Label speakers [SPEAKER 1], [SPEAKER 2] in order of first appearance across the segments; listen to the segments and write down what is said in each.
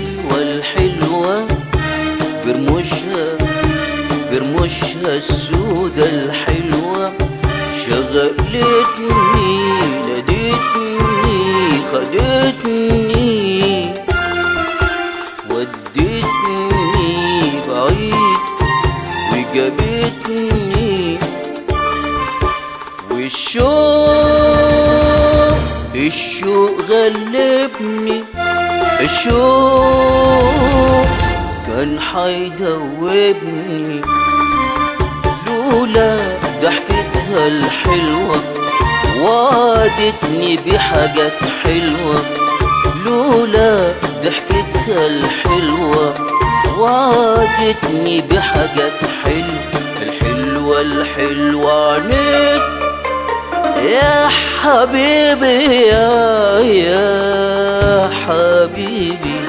[SPEAKER 1] الحلوة الحلوة برموشها السودة الحلوة شغلتني نادتني خدتني ودتني بعيد وجابتني الشوق غلبني الشوق كان حيدوبني لولا ضحكتها الحلوة وعدتني بحاجات حلوة لولا ضحكتها الحلوة وعدتني بحاجات حلوة الحلوة الحلوة عنيك يا حبيبي يا حبيبي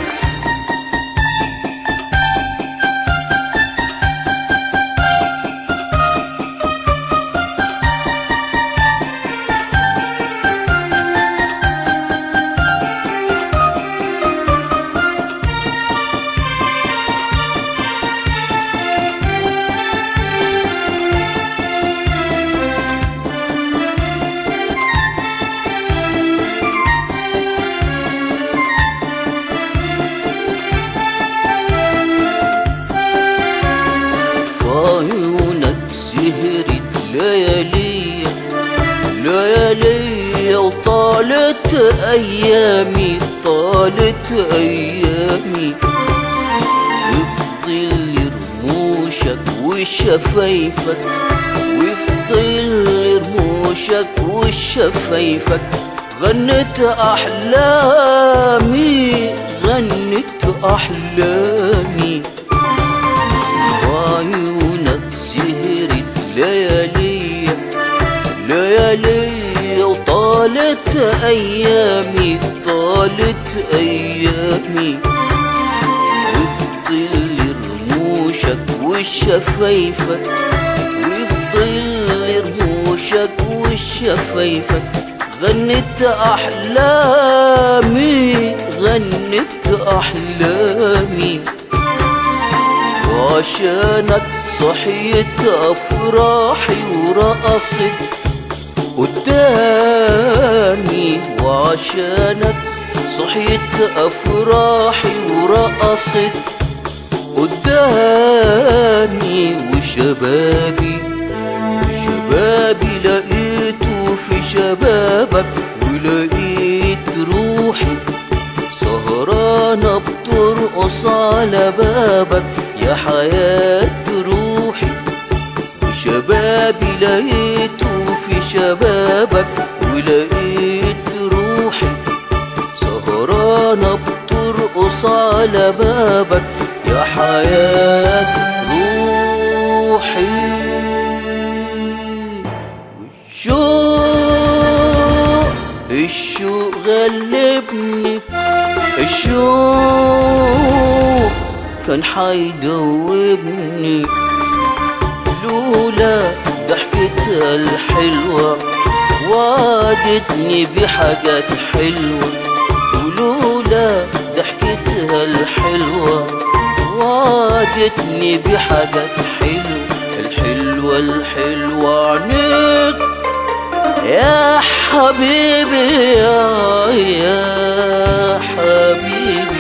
[SPEAKER 1] عيونك سهرت ليالي وطالت أيامي وفي ظل رموشك وشفايفك وفي ظل رموشك وشفايفك غنت أحلامي عيونك سهرت ليالي وطالت أيامي وفي ظل رموشك وشفايفك وفي ظل رموشك وشفايفك غنت أحلامي وعشانك صحيت أفراحي ورقصت قدامي وعشانك صحيت أفراحي ورقصت قدامي وشبابي لقيته في شبابك ولقيت روحي سهرانة بترقص على بابك يا حياة روحي وشبابي لقيته في شبابك ولقيت روحي سهرانة بترقص على بابك يا حياة روحي الشوق غلبني الشوق كان حيدوبني لولا ضحكتها الحلوة وعدتني بحاجات حلوة ولولا ضحكتها الحلوة وعدتني بحاجات حلوة الحلوة الحلوة عنيك يا حبيبي يا حبيبي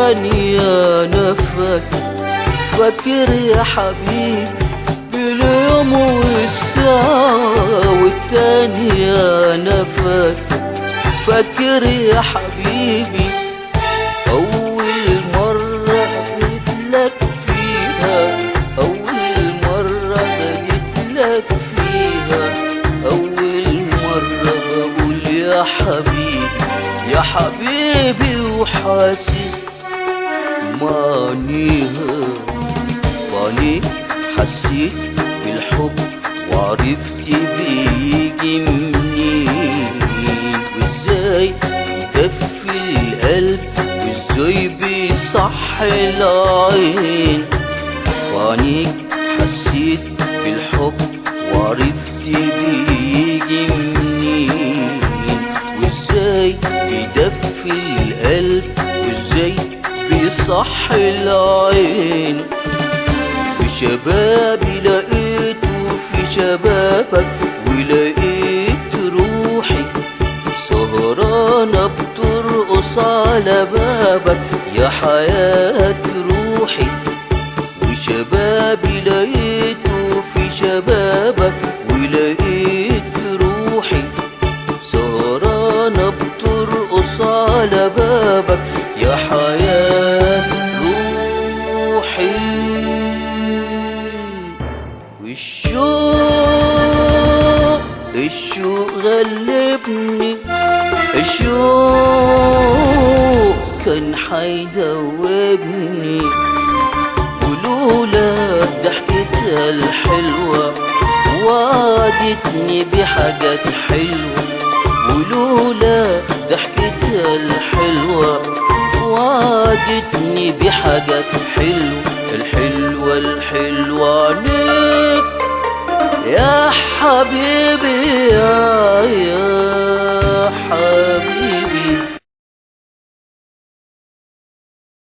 [SPEAKER 1] والتاني أنا فاكر يا حبيبي باليوم والساعة، والتاني أنا فاكر يا حبيبي أول مرة جيتلك فيها، أول مرة جيتلك فيها، أول مرة بقول يا حبيبي يا حبيبي، وحاسس معنيها فاني حسيت بالحب وعرفت بيجي منين، وازاي يدفي القلب وازاي بيصحي العين. فانيك حسيت بالحب وعرفت بيجي منين، وازاي بيدفي القلب وازاي بيصحي العين. وشبابي لقيته في شبابك، ولقيت روحي سهرانة بترقص على بابك يا حياة روحي. وشبابي لقيته في شبابك، ولقيت روحي سهرانة بترقص على بابك يا حياة روحي. الشوق غلبني، الشوق كان حيدوبني، ولولا ضحكتها الحلوة وعدتني بحاجات حلوة، ولولا ضحكتها الحلوة وعدتني بحاجات حلوة. الحلوة الحلوة عنيك يا حبيبي يا